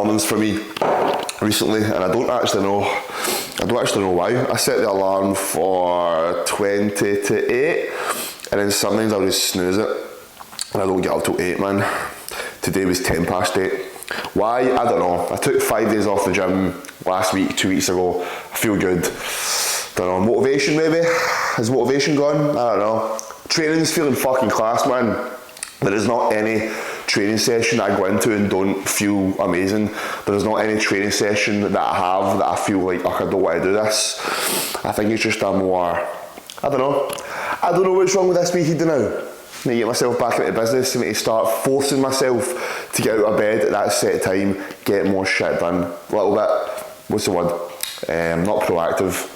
mornings for me recently, and I don't actually know why. I set the alarm for 20 to 8, and then sometimes I'll just snooze it, and I don't get up till 8, man. Today was 10 past 8. Why? I don't know. I took 5 days off the gym last week, 2 weeks ago. I feel good. Don't know, motivation maybe? Has motivation gone? I don't know. Training's feeling fucking class, man. There is not any training session I go into and don't feel amazing. There's not any training session that I have that I feel like, I don't want to do this. I think it's just a more, I don't know what's wrong with this week now. I need to get myself back into business. I need to start forcing myself to get out of bed at that set time, get more shit done. A little bit, what's the word? Not proactive.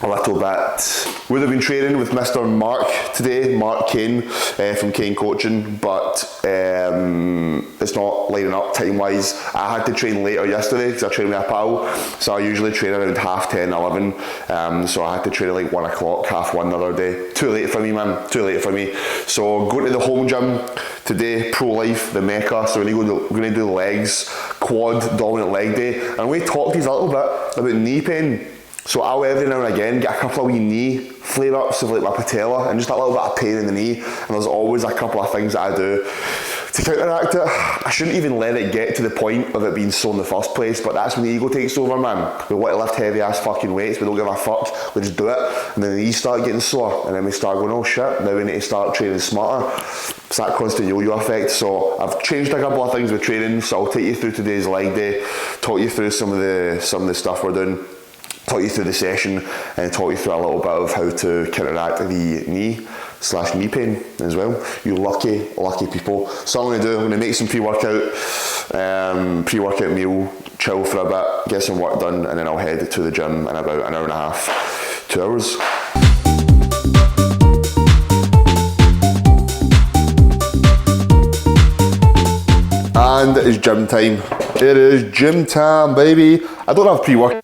A little bit. Would have been training with Mr. Mark today, Mark Kane from Kane Coaching, but it's not lining up time wise. I had to train later yesterday because I trained with a pal, so I usually train around 10:30, 11, so I had to train at like 1 o'clock, 1:30 the other day. Too late for me, man, too late for me. So going to the home gym today, Pro Life, the Mecca, so we're going to do legs, quad dominant leg day, and we talked a little bit about knee pain. So I'll every now and again get a couple of wee knee flare-ups of like my patella and just a little bit of pain in the knee, and there's always a couple of things that I do to counteract it. I shouldn't even let it get to the point of it being sore in the first place, but that's when the ego takes over, man. We want to lift heavy ass fucking weights, we don't give a fuck, we just do it, and then the knees start getting sore, and then we start going, oh shit, now we need to start training smarter. It's that constant yo-yo effect. So I've changed a couple of things with training, so I'll take you through today's leg day, talk you through some of the stuff we're doing, talk you through the session, and talk you through a little bit of how to counteract the knee pain as well. You lucky people. So I'm going to make some pre-workout meal, chill for a bit, get some work done, and then I'll head to the gym in about an hour and a half, 2 hours. And it is gym time. It is gym time, baby. I don't have pre-workout.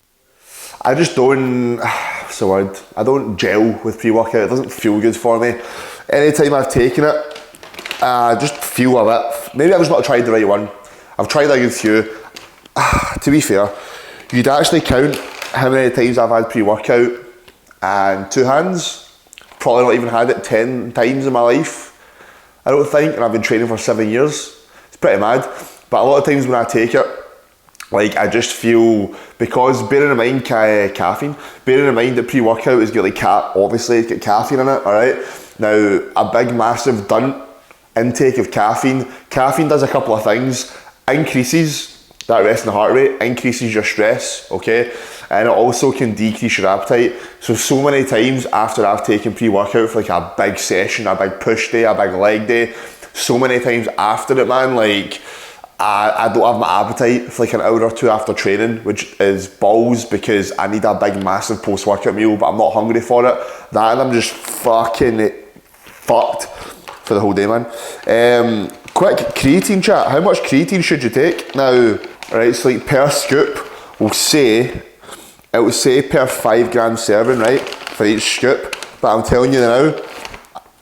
I just don't, what's the word? I don't gel with pre-workout. It doesn't feel good for me. Anytime I've taken it, I just feel a bit, maybe I've just not tried the right one. I've tried a good few. To be fair, you'd actually count how many times I've had pre-workout, and 2 hands, probably not even had it 10 times in my life, I don't think, and I've been training for 7 years. It's pretty mad, but a lot of times when I take it, like I just feel, because bearing in mind caffeine, bearing in mind that pre-workout has got like obviously it's got caffeine in it, alright? Now a big massive intake of caffeine does a couple of things. Increases that resting heart rate, increases your stress, okay? And it also can decrease your appetite. So many times after I've taken pre-workout for like a big session, a big push day, a big leg day, so many times after it, man, like I don't have my appetite for like an hour or 2 after training, which is balls because I need a big massive post-workout meal, but I'm not hungry for it. That and I'm just fucking fucked for the whole day, man. Quick creatine chat. How much creatine should you take? Now, right, so like per scoop, it will say per 5 gram serving, right, for each scoop. But I'm telling you now,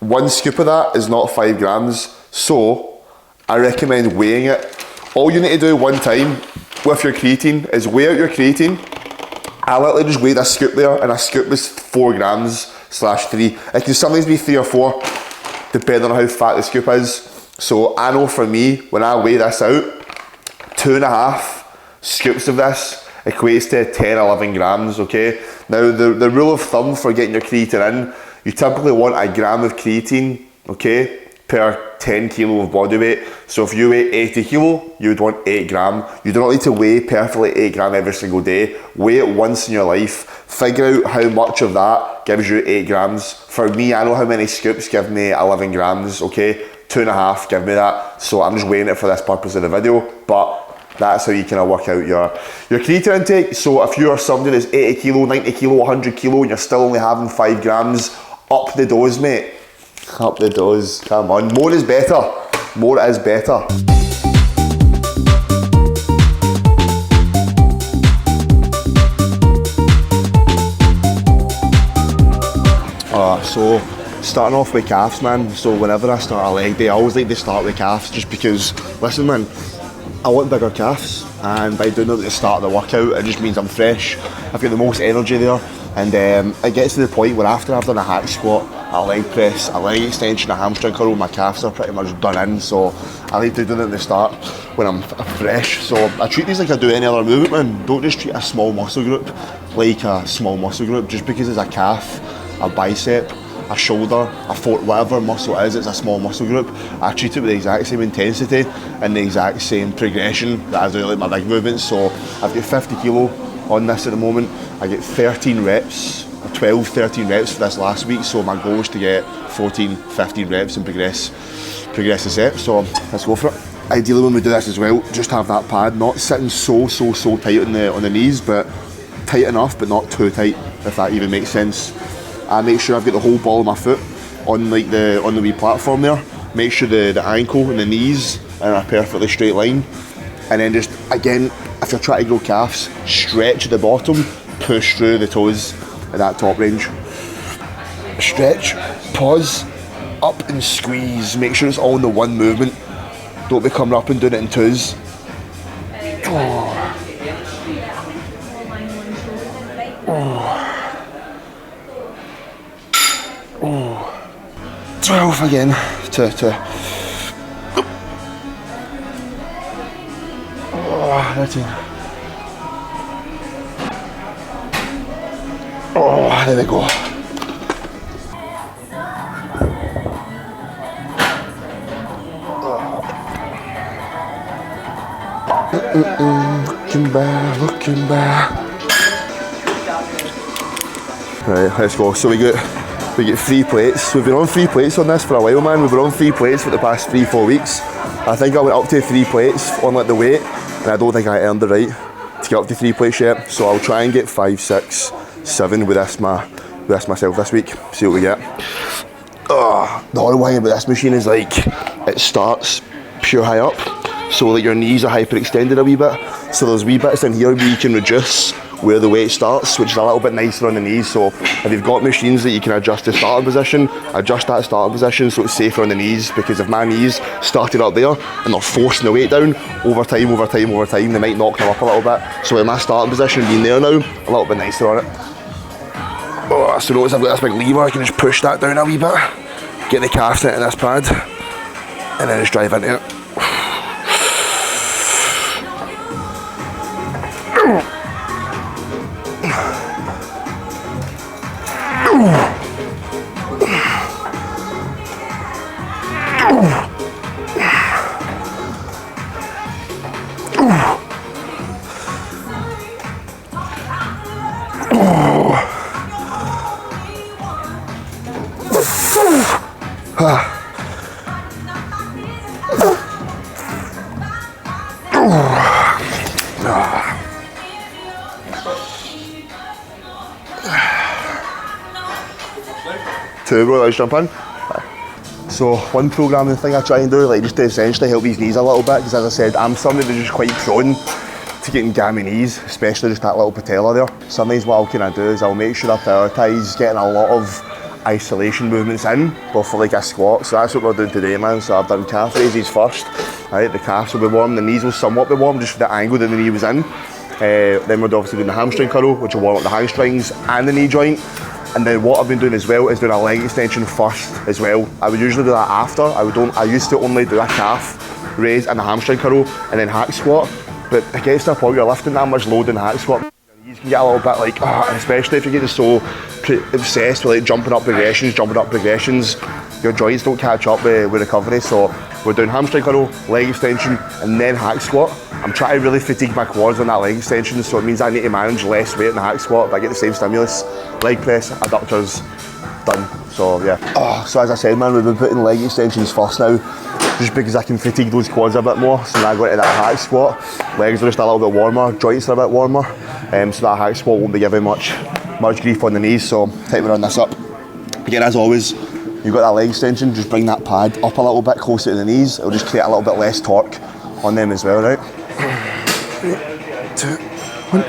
1 scoop of that is not 5 grams. So I recommend weighing it. All you need to do one time with your creatine is weigh out your creatine. I literally just weighed a scoop there, and a scoop was 4 grams / 3. It can sometimes be 3 or 4, depending on how fat the scoop is. So I know for me, when I weigh this out, 2.5 scoops of this equates to 10, 11 grams, okay? Now the rule of thumb for getting your creatine in, you typically want 1 gram of creatine, okay, per 10 kilo of body weight. So if you weigh 80 kilo, you would want 8 gram. You do not need to weigh perfectly 8 gram every single day. Weigh it once in your life. Figure out how much of that gives you 8 grams. For me, I know how many scoops give me 11 grams, okay? 2.5 give me that. So I'm just weighing it for this purpose of the video, but that's how you kind of work out your creatine intake. So if you are somebody that's 80 kilo, 90 kilo, 100 kilo, and you're still only having 5 grams, up the dose, mate. Up the dose, come on. More is better. More is better. So starting off with calves, man. So whenever I start a leg day, I always like to start with calves, just because, listen, man, I want bigger calves. and by doing it at the start of the workout, it just means I'm fresh. I've got the most energy there, and it gets to the point where after I've done a hack squat, a leg press, a leg extension, a hamstring curl, my calves are pretty much done in, so I like to do it at the start when I'm fresh. So I treat these like I do any other movement, man. Don't just treat a small muscle group like a small muscle group. Just because it's a calf, a bicep, a shoulder, a foot, whatever muscle it is, it's a small muscle group. I treat it with the exact same intensity and the exact same progression that I do like my big movements. So I've got 50 kilo on this at the moment. I get 13 reps, 12, 13 reps for this last week. So my goal is to get 14, 15 reps and progress the set. So let's go for it. Ideally when we do this as well, just have that pad not sitting so tight on the knees, but tight enough but not too tight, if that even makes sense. I make sure I've got the whole ball of my foot on like the wee platform there. Make sure the ankle and the knees are in a perfectly straight line. And then just, again, if you're trying to grow calves, stretch at the bottom, push through the toes at that top range. Stretch, pause, up and squeeze. Make sure it's all in the one movement. Don't be coming up and doing it in twos. Oh. Oh. 12 again to oh, that's it. Oh, there we go. Looking back. Right, let's go. So we get 3 plates. We've been on 3 plates on this for a while, man. We've been on 3 plates for the past 3-4 weeks. I think I went up to 3 plates on like the weight, and I don't think I earned the right to get up to 3 plates yet. So I'll try and get 5, 6, 7 with this myself this week. See what we get. The horrible thing about this machine is like it starts pure high up, so like your knees are hyperextended a wee bit. So there's wee bits in here where you can reduce where the weight starts, which is a little bit nicer on the knees. So if you've got machines that you can adjust the starting position, adjust that starting position so it's safer on the knees, because if my knees started up there and they're forcing the weight down over time, they might knock them up a little bit. So with my starting position being there now, a little bit nicer on it. Oh, so notice I've got this big lever, I can just push that down a wee bit, get the calves into this pad, and then just drive into it. Two, bro, let's jump in. So one programming thing I try and do, like just to essentially help these knees a little bit, because as I said, I'm somebody that's just quite prone to getting gammy knees, especially just that little patella there. Sometimes what I'll kind of do is I'll make sure I prioritise getting a lot of isolation movements in before like a squat. So that's what we're doing today, man. So I've done calf raises first. Right, the calves will be warm, the knees will somewhat be warm just for the angle that the knee was in. Then we're obviously doing the hamstring curl, which will warm up the hamstrings and the knee joint. And then what I've been doing as well is doing a leg extension first as well. I would usually do that after. I used to only do a calf raise and a hamstring curl and then hack squat. But it gets to a point where you're lifting that much load in the hack squat, you can get a little bit like, especially if you're getting so obsessed with like jumping up progressions, your joints don't catch up with recovery. So we're doing hamstring curl, leg extension, and then hack squat. I'm trying to really fatigue my quads on that leg extension, so it means I need to manage less weight in the hack squat, but I get the same stimulus. Leg press, adductors, done. So yeah. So as I said, man, we've been putting leg extensions first now, just because I can fatigue those quads a bit more. So now I go into that hack squat, legs are just a little bit warmer, joints are a bit warmer, so that hack squat won't be giving much grief on the knees. So time to run this up. Again, as always, you've got that leg extension, just bring that pad up a little bit closer to the knees. It'll just create a little bit less torque on them as well, right? 3, 2, 1.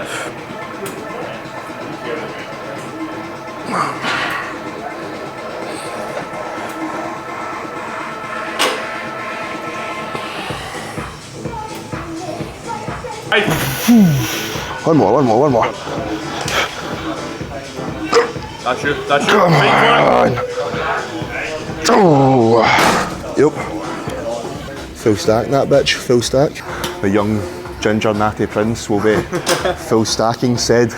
Aye. One more. That's you. Come on. Oh. Yep. Full stack that bitch, full stack. The young ginger natty prince will be full stacking said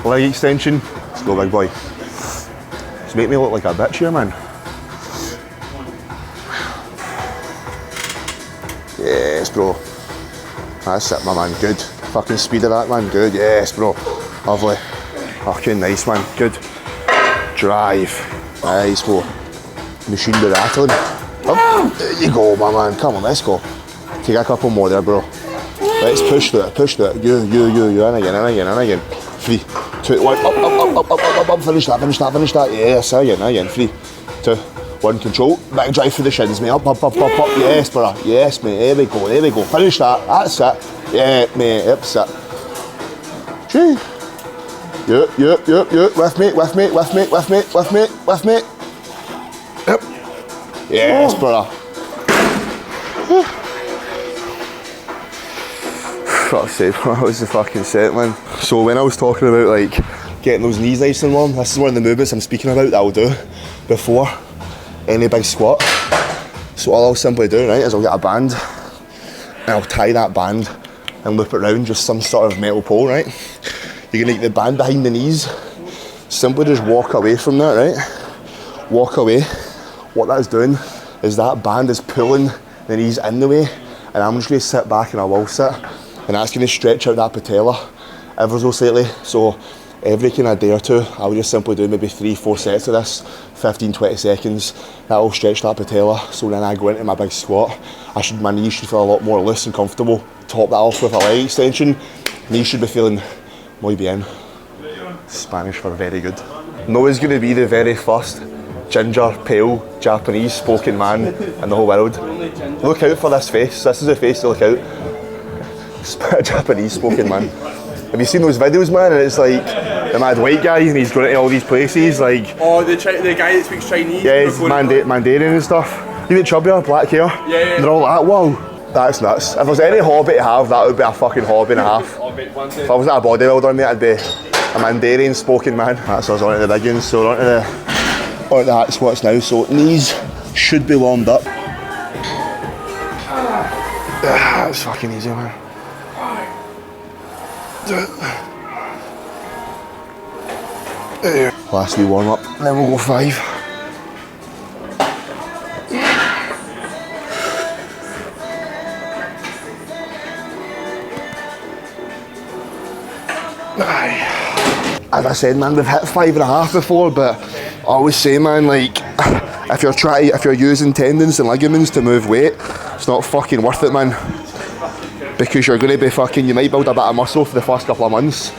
leg extension. Let's go, big boy. Just make me look like a bitch here, man. Yes, bro. That's it, my man. Good. Fucking speed of that, man. Good. Yes, bro. Lovely. Fucking nice, man. Good. Drive. Nice, bro. Machine be rattling. Oh, there you go, my man. Come on, let's go. Take a couple more there, bro. Let's push through it. You. And again. 3, 2, 1. Up. Finish that. Yes, again. 3, 2, 1. Control. Back drive through the shins, mate. Up. Yes, brother. Yes, mate. There we go. Finish that. That's it. Yeah, mate. Yep, sit. Gee. Yep. With me. Yep. Yes, brother. Fuck's sake, that was the fucking set, man. So when I was talking about like getting those knees nice and warm, this is one of the movements I'm speaking about that I'll do before any big squat. So all I'll simply do, right, is I'll get a band and I'll tie that band and loop it around just some sort of metal pole, right? You're gonna get the band behind the knees, simply just walk away from that, right? Walk away. What that's doing is that band is pulling the knees in the way, and I'm just gonna sit back and I will sit, and that's gonna stretch out that patella ever so slightly. So every kind of day or two, I'll just simply do maybe 3-4 sets of this, 15-20 seconds. That will stretch that patella, so when I go into my big squat, my knees should feel a lot more loose and comfortable. Top that off with a leg extension, knees should be feeling muy bien. Spanish for very good. Noah's going to be the very first ginger, pale, Japanese spoken man in the whole world. Look out for this face. This is the face to look out. Japanese spoken man. Have you seen those videos, man? And it's like the mad white guy and he's going to all these places like... Oh, the guy that speaks Chinese? Yeah, he's Mandarin and stuff. You get chubbier, black hair. Yeah. They're all like, whoa. That's nuts. If there's any hobby to have, that would be a fucking hobby and a half. If I wasn't a bodybuilder, mate, I'd be a Mandarin spoken man. That's us on to the big ones, so on to the hack squats now. So knees should be warmed up. That's fucking easy, man. Last wee warm up, and then we'll go 5. As I said, man, we've hit 5.5 before, but I always say, man, like, if you're using tendons and ligaments to move weight, it's not fucking worth it, man. Because you're going to be fucking, you might build a bit of muscle for the first couple of months,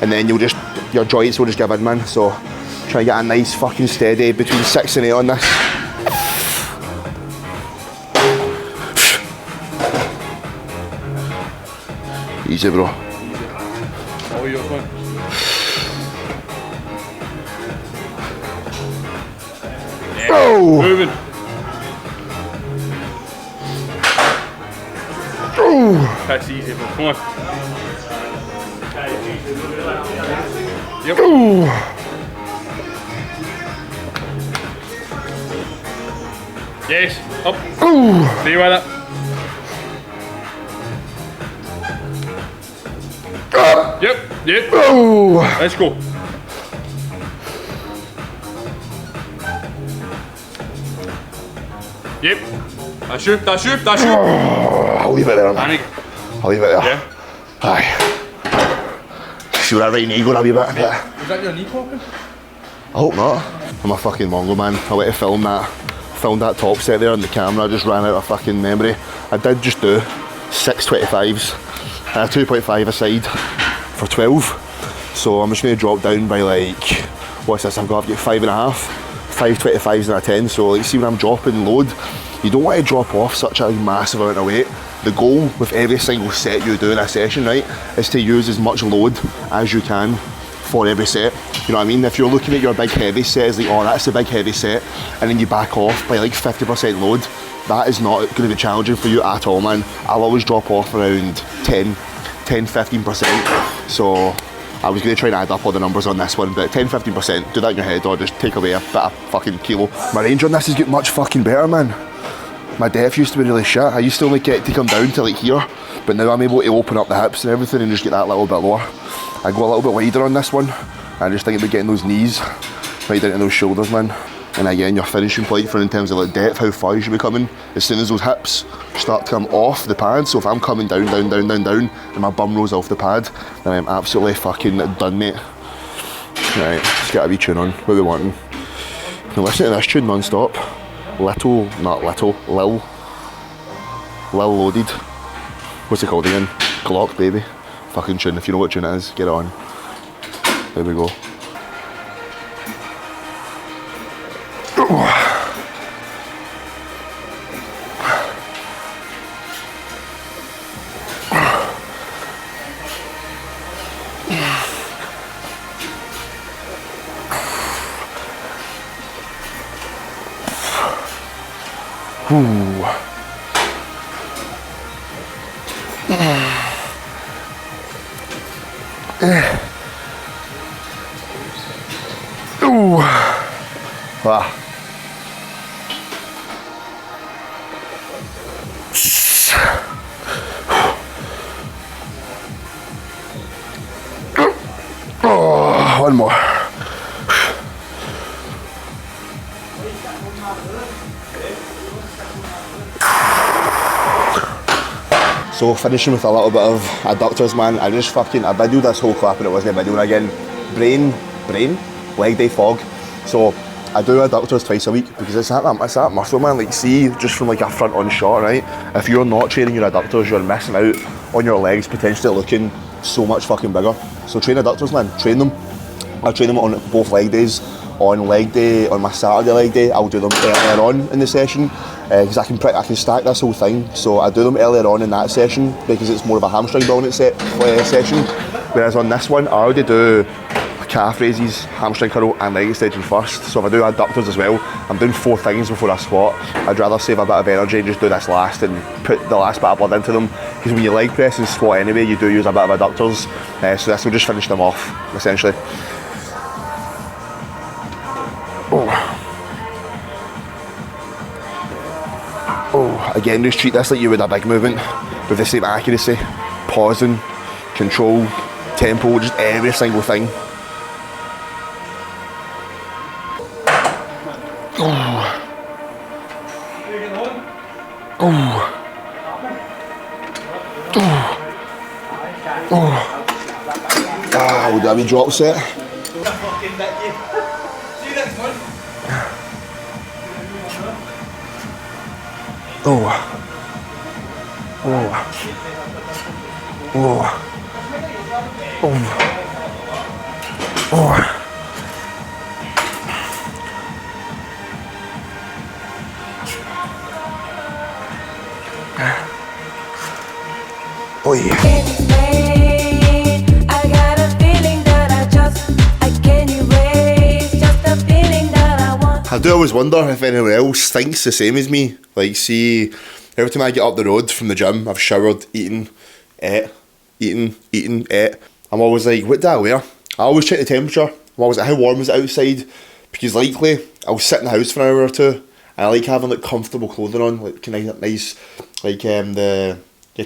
and then your joints will just give in, man. So try to get a nice fucking steady between 6 and 8 on this. Easy, bro. Oh, you're fine. Oh! Moving. Oh! That's easy, but come on. Yep. Oh! Yes, up. Oh! Stay with it. Yep. Oh! Let's go. Yep. That's you. Oh, I'll leave it there, man. I'll leave it there. Yeah. Aye. See where that right knee going a wee bit. Is that your knee popping? I hope not. I'm a fucking Mongo, man. I went to film that top set there on the camera. I just ran out of fucking memory. I did just do 6 25s, 2.5 a side for 12. So I'm just going to drop down by like, what's this? I've got 5.5, 5 25s and a 10. So like, see when I'm dropping load, you don't want to drop off such a massive amount of weight. The goal with every single set you do in a session, right, is to use as much load as you can for every set. You know what I mean? If you're looking at your big heavy set as like, oh, that's the big heavy set, and then you back off by like 50% load, that is not going to be challenging for you at all, man. I'll always drop off around 10, 10-15%. So I was going to try and add up all the numbers on this one, but 10-15%, do that in your head or just take away a bit of fucking kilo. My range on this has got much fucking better, man. My depth used to be really shit. I used to only get to come down to like here, but now I'm able to open up the hips and everything and just get that little bit lower. I go a little bit wider on this one. I just think about getting those knees right down to those shoulders, man. And again, your finishing point for in terms of like depth, how far you should be coming, as soon as those hips start to come off the pad. So if I'm coming down, and my bum rolls off the pad, then I'm absolutely fucking done, mate. Right, let's get a wee tune on. What are we wanting? Now listen to this tune non-stop. Lil Loaded. What's it called again? Glock, baby. Fucking tune. If you know what tune it is, get it on. There we go. Ooh. Ooh. Ah. Oh, one more. So finishing with a little bit of adductors, man. I videoed this whole clip and it wasn't a video again. Leg day fog. So I do adductors twice a week because it's that muscle, man. Like, see, just from like a front on shot, right? If you're not training your adductors, you're missing out on your legs potentially looking so much fucking bigger. So train adductors, man. Train them. I train them on both leg days. On leg day, on my Saturday leg day, I'll do them earlier on in the session because I can stack this whole thing. So I do them earlier on in that session because it's more of a hamstring building session. Whereas on this one, I already do calf raises, hamstring curl and leg extension first. So if I do adductors as well, I'm doing 4 things before I squat. I'd rather save a bit of energy and just do this last and put the last bit of blood into them, because when you leg press and squat anyway, you do use a bit of adductors. So this will just finish them off, essentially. Oh, again, just treat this like you would a big movement with the same accuracy, pausing, control, tempo, just every single thing. Oh. Oh. Oh. Oh. Ah, we'll do a wee drop set. Oh. Oh. Oh. Oh. Oh. Oh yeah. I do always wonder if anyone else thinks the same as me. Like, see, every time I get up the road from the gym, I've showered, eaten, ate. I'm always like, what do I wear? I always check the temperature. I'm always like, how warm is it outside? Because likely, I'll sit in the house for an hour or two, and I like having like comfortable clothing on, like kind of nice, like the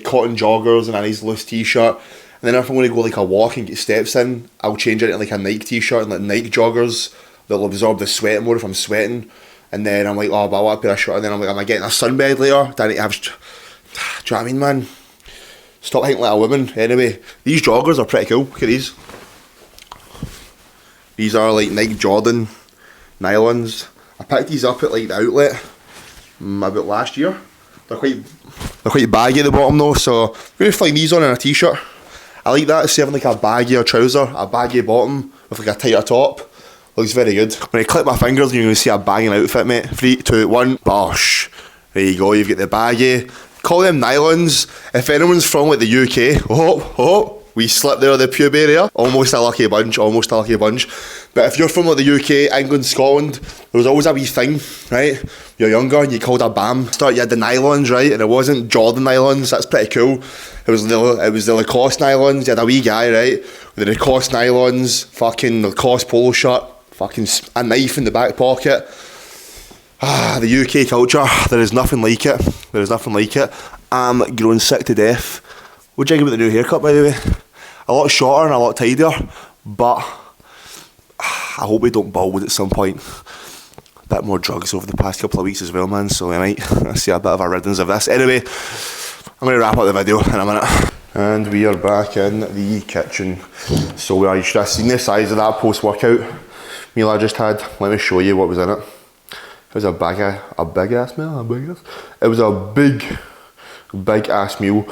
cotton joggers and a nice loose t-shirt. And then if I'm going to go like a walk and get steps in, I'll change it into like a Nike t-shirt and like Nike joggers that'll absorb the sweat more if I'm sweating. And then I'm like, oh, but I want a pair of shorts. And then I'm like, am I getting a sunbed later? Do I need to have... Do you know what I mean, man? Stop thinking like a woman. Anyway, these joggers are pretty cool. Look at these. These are like Nike Jordan nylons. I picked these up at like the outlet about last year. They're quite baggy at the bottom though, so I'm going to fling these on in a t-shirt. I like that, instead of like a baggier trouser, a baggy bottom with like a tighter top. Looks very good. When I clip my fingers, you're going to see a bagging outfit, mate. 3, 2, 1, bosh. There you go, you've got the baggy. Call them nylons. If anyone's from like the UK, We slip there, the pube area. Almost a lucky bunch, almost a lucky bunch. But if you're from like the UK, England, Scotland, there was always a wee thing, right? You're younger and you called a BAM. Start, you had the nylons, right? And it wasn't Jordan nylons, that's pretty cool. It was the Lacoste nylons. You had a wee guy, right? With the Lacoste nylons, fucking Lacoste polo shirt, fucking a knife in the back pocket. Ah, the UK culture, there is nothing like it. There is nothing like it. I'm growing sick to death. What do you think about the new haircut, by the way? A lot shorter and a lot tidier, but I hope we don't bald at some point. A bit more drugs over the past couple of weeks as well, man, so I might see a bit of a riddance of this. Anyway, I'm going to wrap up the video in a minute. And we are back in the kitchen. So you should have seen the size of that post-workout meal I just had. Let me show you what was in it. It was a big ass meal, It was a big ass meal.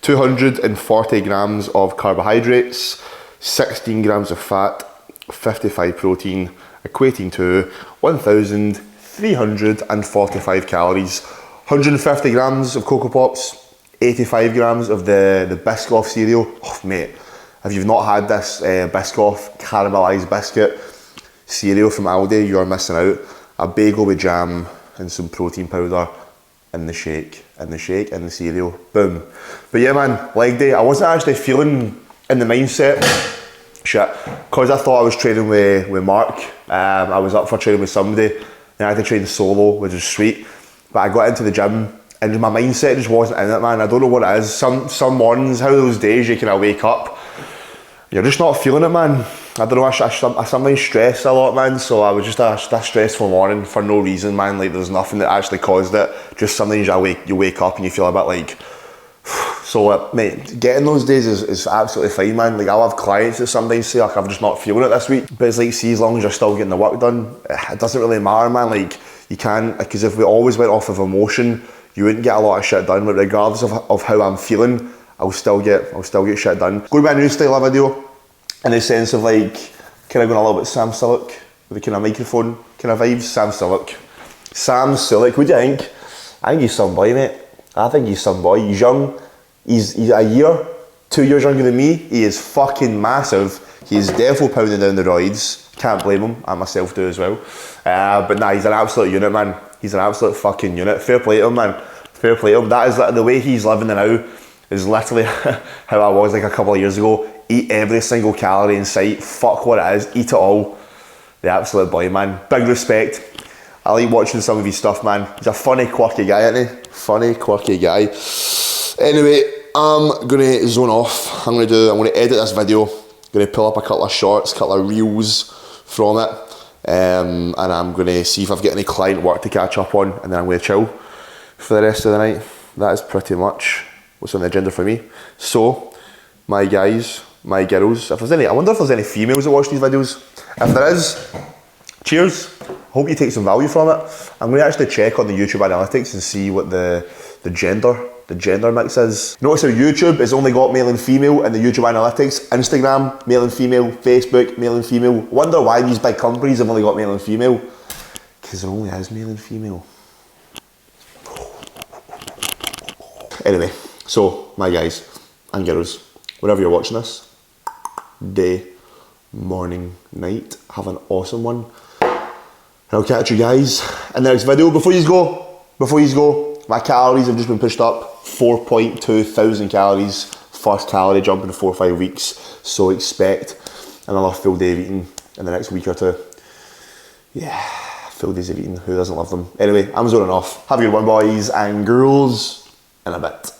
240 grams of carbohydrates, 16 grams of fat, 55 protein, equating to 1,345 calories. 150 grams of Cocoa Pops, 85 grams of the Biscoff cereal. Oh mate, if you've not had this Biscoff caramelised biscuit cereal from Aldi, you're missing out. A bagel with jam and some protein powder in the shake, in the cereal, boom. But yeah man, leg day, I wasn't actually feeling in the mindset, shit, because I thought I was training with Mark. I was up for training with somebody, and I had to train solo, which is sweet. But I got into the gym, and my mindset just wasn't in it, man. I don't know what it is. Some mornings, how those days you kind of wake up, you're just not feeling it, man. I don't know, I sometimes stress a lot, man, so I was just a stressful morning for no reason, man. Like, there's nothing that actually caused it. Just sometimes you wake up and you feel a bit like, so mate, getting those days is absolutely fine, man. Like, I'll have clients that sometimes say, like, I'm just not feeling it this week. But it's like, see, as long as you're still getting the work done, it doesn't really matter, man. Like, you can't, because if we always went off of emotion, you wouldn't get a lot of shit done. But regardless of how I'm feeling, I'll still get shit done. Going by a new style of video, in the sense of like, kind of going a little bit Sam Sulek, with the kind of microphone kind of vibes. Sam Sulek, what do you think? I think he's some boy, mate. I think he's some boy. He's young, he's a year, 2 years younger than me. He is fucking massive. He's definitely pounding down the roids. Can't blame him, I myself do as well. But nah, he's an absolute unit, man. He's an absolute fucking unit. Fair play to him, man. Fair play to him. That is the way he's living now is literally how I was like a couple of years ago. Eat every single calorie in sight, fuck what it is, eat it all. The absolute boy, man. Big respect. I like watching some of his stuff, man. He's a funny, quirky guy, isn't he? Funny, quirky guy. Anyway, I'm gonna zone off. I'm gonna edit this video. Gonna pull up a couple of shorts, couple of reels from it. And I'm gonna see if I've got any client work to catch up on, and then I'm gonna chill for the rest of the night. That is pretty much what's on the agenda for me. So, my guys, my girls, if there's any, I wonder if there's any females that watch these videos. If there is, cheers. Hope you take some value from it. I'm going to actually check on the YouTube analytics and see what the gender mix is. Notice how YouTube has only got male and female in the YouTube analytics. Instagram, male and female. Facebook, male and female. Wonder why these big companies have only got male and female. Because there only is male and female. Anyway, so my guys and girls, whenever you're watching this, day, morning, night, have an awesome one. And I'll catch you guys in the next video. Before you go, my calories have just been pushed up 4.2 thousand calories. First calorie jump in 4 or 5 weeks. So expect another full day of eating in the next week or two. Yeah, full days of eating. Who doesn't love them? Anyway, I'm zoning off. Have a good one, boys and girls. In a bit.